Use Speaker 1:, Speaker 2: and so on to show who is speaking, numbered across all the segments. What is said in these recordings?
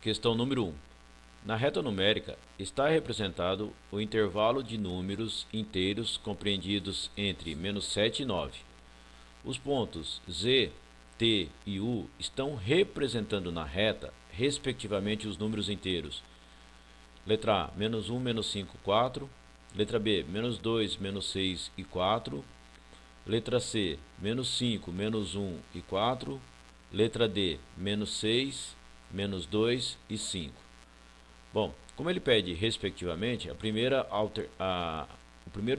Speaker 1: Questão número 1. Na reta numérica está representado o intervalo de números inteiros compreendidos entre -7 e 9. Os pontos Z, T e U estão representando na reta, respectivamente, os números inteiros. Letra A, -1, -5, 4. Letra B, -2, -6 e 4. Letra C, -5, -1 e 4. Letra D, -6, -2 e 5. Bom, como ele pede respectivamente, o primeiro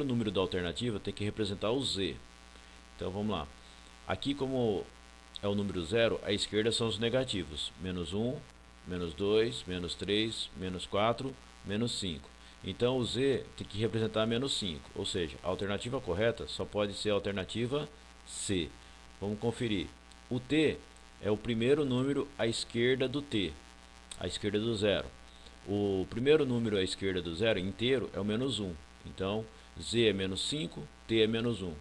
Speaker 1: número da alternativa tem que representar o Z. Então vamos lá. Aqui, como é o número 0, à esquerda são os negativos. -1, -2, -3, -4, -5. Então o Z tem que representar -5, ou seja, a alternativa correta só pode ser a alternativa C. Vamos conferir. O T é o primeiro número à esquerda do T, à esquerda do 0. O primeiro número à esquerda do 0 inteiro é o -1. Então Z é -5, T é -1.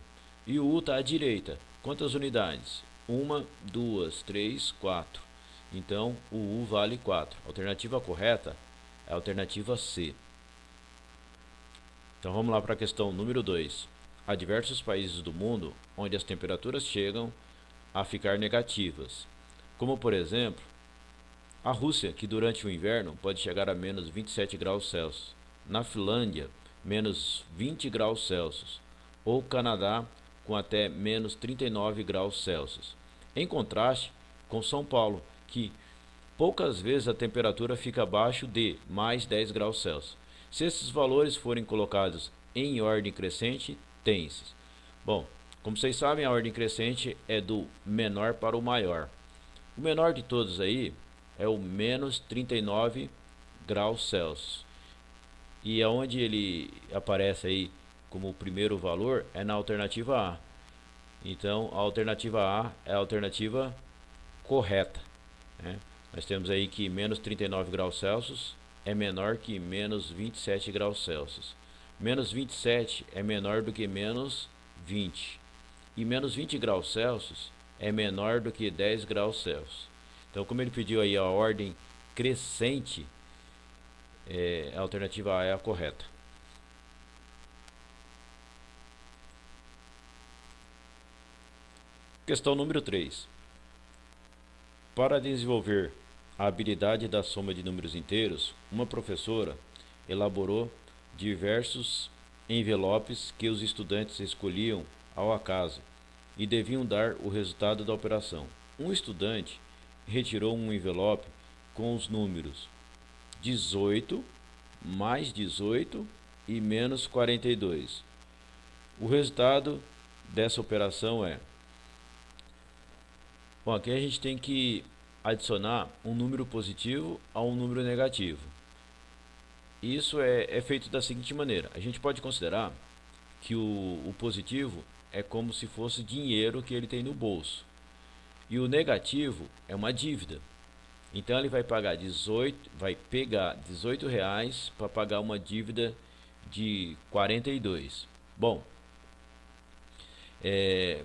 Speaker 1: E o U está à direita. Quantas unidades? 1, 2, 3, 4. Então o U vale 4. A alternativa correta é a alternativa C. Então vamos lá para a questão número 2. Há diversos países do mundo onde as temperaturas chegam a ficar negativas, como por exemplo a Rússia, que durante o inverno pode chegar a -27 graus Celsius, na Finlândia, -20 graus Celsius, ou Canadá, com até -39 graus Celsius. Em contraste com São Paulo, que poucas vezes a temperatura fica abaixo de +10 graus Celsius. Se esses valores forem colocados em ordem crescente, tem-se. Bom, como vocês sabem, a ordem crescente é do menor para o maior. O menor de todos aí é o -39 graus Celsius. E aonde ele aparece aí como o primeiro valor é na alternativa A. Então, a alternativa A é a alternativa correta, né? Nós temos aí que -39 graus Celsius é menor que -27 graus Celsius. -27 é menor do que -20. E -20 graus Celsius é menor do que 10 graus Celsius. Então, como ele pediu aí a ordem crescente, a alternativa A é a correta. Questão número 3. Para desenvolver a habilidade da soma de números inteiros, uma professora elaborou diversos envelopes que os estudantes escolhiam ao acaso e deviam dar o resultado da operação. Um estudante retirou um envelope com os números 18, mais 18 e menos 42. O resultado dessa operação é... Bom, aqui a gente tem que adicionar um número positivo a um número negativo. Isso é feito da seguinte maneira. A gente pode considerar que o positivo é como se fosse dinheiro que ele tem no bolso. E o negativo é uma dívida. Então ele vai pegar 18 reais para pagar uma dívida de 42. Bom,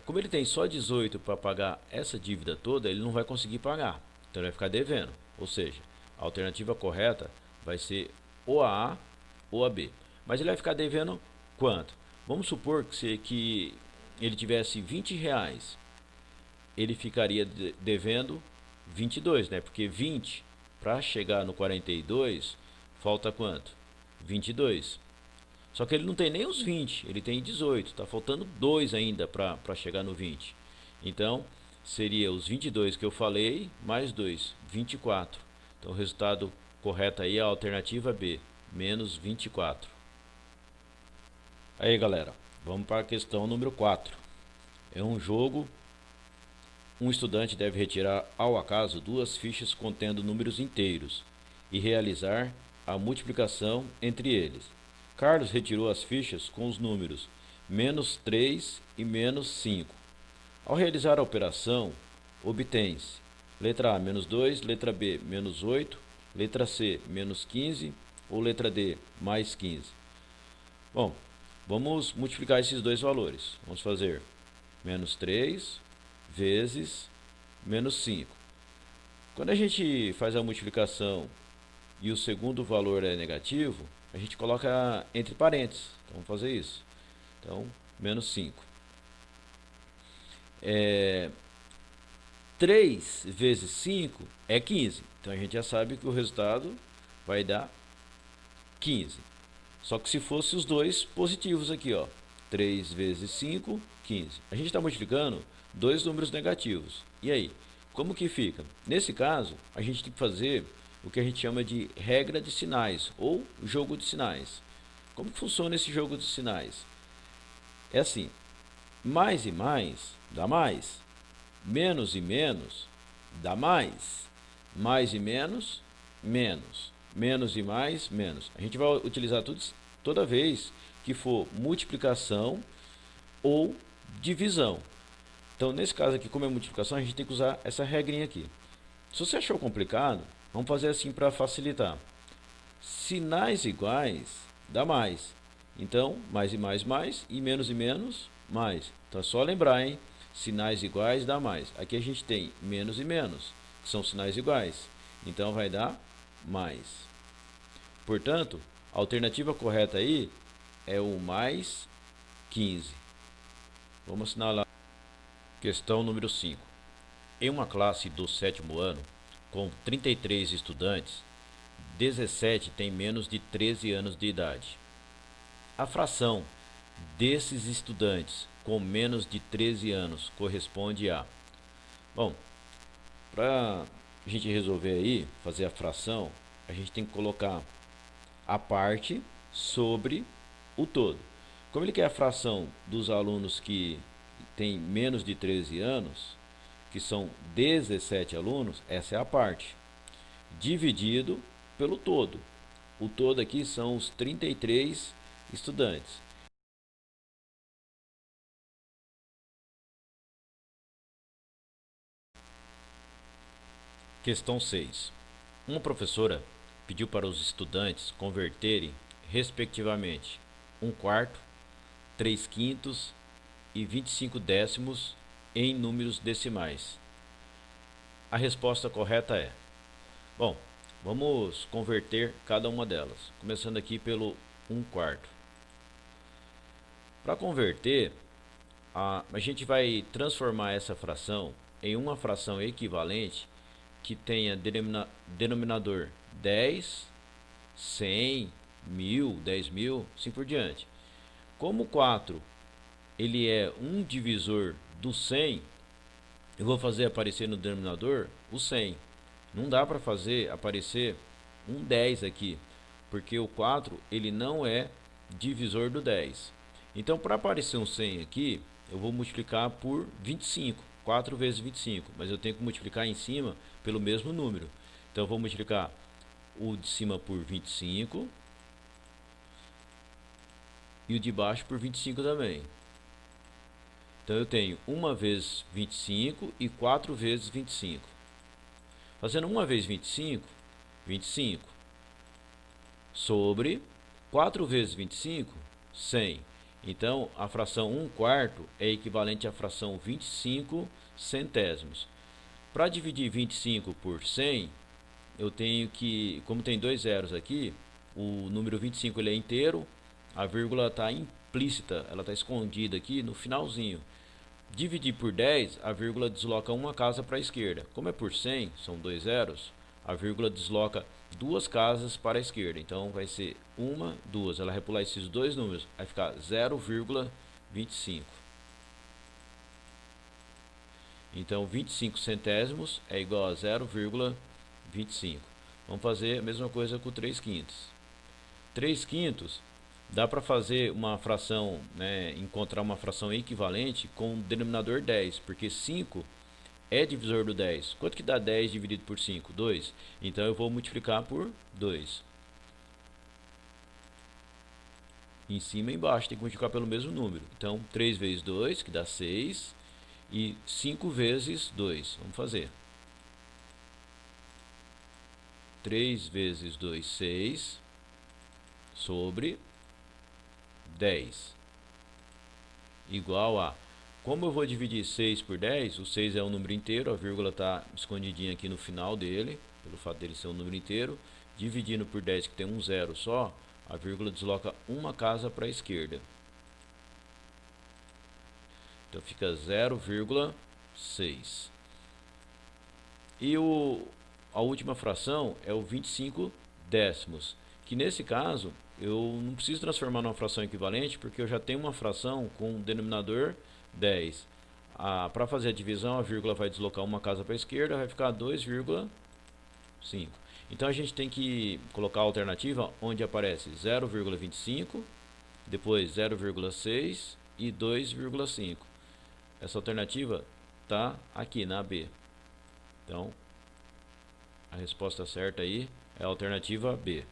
Speaker 1: como ele tem só 18 para pagar essa dívida toda, ele não vai conseguir pagar. Então ele vai ficar devendo. Ou seja, a alternativa correta vai ser ou a A ou a B. Mas ele vai ficar devendo quanto? Vamos supor que ele tivesse 20 reais. Ele ficaria devendo 22, né? Porque 20 para chegar no 42 falta quanto? 22. Só que ele não tem nem os 20, ele tem 18, está faltando 2 ainda para chegar no 20. Então, seria os 22 que eu falei, mais 2, 24. Então, o resultado correto aí é a alternativa B, menos 24. Aí, galera, vamos para a questão número 4. É um jogo. Um estudante deve retirar ao acaso 2 fichas contendo números inteiros e realizar a multiplicação entre eles. Carlos retirou as fichas com os números -3 e -5. Ao realizar a operação, obtém-se letra A, -2, letra B, -8, letra C, -15 ou letra D, mais 15. Bom, vamos multiplicar esses dois valores. Vamos fazer -3 vezes -5. Quando a gente faz a multiplicação e o segundo valor é negativo, a gente coloca entre parênteses. Então, vamos fazer isso. Então, menos 5. 3 vezes 5 é 15. Então, a gente já sabe que o resultado vai dar 15. Só que se fosse os dois positivos aqui, ó. 3 vezes 5, 15. A gente está multiplicando dois números negativos. E aí? Como que fica? Nesse caso, a gente tem que fazer o que a gente chama de regra de sinais ou jogo de sinais. Como que funciona esse jogo de sinais? É assim, mais e mais dá mais, menos e menos dá mais e menos, menos, menos e mais, menos. A gente vai utilizar tudo, toda vez que for multiplicação ou divisão. Então, nesse caso aqui, como é multiplicação, a gente tem que usar essa regrinha aqui. Se você achou complicado, vamos fazer assim para facilitar. Sinais iguais dá mais. Então, mais e menos, mais. Então, é só lembrar, hein? Sinais iguais dá mais. Aqui a gente tem menos e menos, que são sinais iguais. Então, vai dar mais. Portanto, a alternativa correta aí é o mais 15. Vamos assinalar. Questão número 5. Em uma classe do 7º ano, com 33 estudantes, 17 têm menos de 13 anos de idade. A fração desses estudantes com menos de 13 anos corresponde a... Bom, para a gente resolver aí, fazer a fração, a gente tem que colocar a parte sobre o todo. Como ele quer a fração dos alunos que têm menos de 13 anos, que são 17 alunos, essa é a parte, dividido pelo todo. O todo aqui são os 33 estudantes. Questão 6. Uma professora pediu para os estudantes converterem, respectivamente, 1/4, 3/5 e 25 décimos em números decimais. A resposta correta é... Bom, vamos converter cada uma delas, começando aqui pelo 1/4. Para converter, a gente vai transformar essa fração em uma fração equivalente que tenha denominador 10, 100, 1000, 10.000, assim por diante. Como o 4 ele é um divisor do 100, eu vou fazer aparecer no denominador o 100. Não dá para fazer aparecer um 10 aqui, porque o 4 ele não é divisor do 10. Então, para aparecer um 100 aqui, eu vou multiplicar por 25. 4 vezes 25, mas eu tenho que multiplicar em cima pelo mesmo número. Então, eu vou multiplicar o de cima por 25 e o de baixo por 25 também. Então, eu tenho 1 vezes 25 e 4 vezes 25. Fazendo 1 vezes 25, 25, sobre 4 vezes 25, 100. Então, a fração 1/4 é equivalente à fração 25 centésimos. Para dividir 25 por 100, eu tenho que, como tem dois zeros aqui, o número 25 ele é inteiro, a vírgula está implícita, ela está escondida aqui no finalzinho. Dividir por 10, a vírgula desloca uma casa para a esquerda. Como é por 100, são dois zeros, a vírgula desloca duas casas para a esquerda. Então vai ser 1, 2. Ela vai pular esses dois números, vai ficar 0,25. Então 25 centésimos é igual a 0,25. Vamos fazer a mesma coisa com 3/5. 3/5 dá para fazer uma fração, né, encontrar uma fração equivalente com o denominador 10, porque 5 é divisor do 10. Quanto que dá 10 dividido por 5? 2. Então eu vou multiplicar por 2. Em cima e embaixo tem que multiplicar pelo mesmo número. Então 3 vezes 2, que dá 6, e 5 vezes 2. Vamos fazer. 3 vezes 2, 6, sobre 10, igual a Como eu vou dividir 6 por 10, o 6 é um número inteiro, a vírgula está escondidinha aqui no final dele, pelo fato dele ser um número inteiro. Dividindo por 10, que tem um zero só, a vírgula desloca uma casa para a esquerda. Então fica 0,6. E a última fração é o 25 décimos, que nesse caso eu não preciso transformar numa fração equivalente, porque eu já tenho uma fração com denominador 10. Para fazer a divisão, a vírgula vai deslocar uma casa para a esquerda, vai ficar 2,5. Então a gente tem que colocar a alternativa onde aparece 0,25, depois 0,6 e 2,5. Essa alternativa está aqui na B. Então, a resposta certa aí é a alternativa B.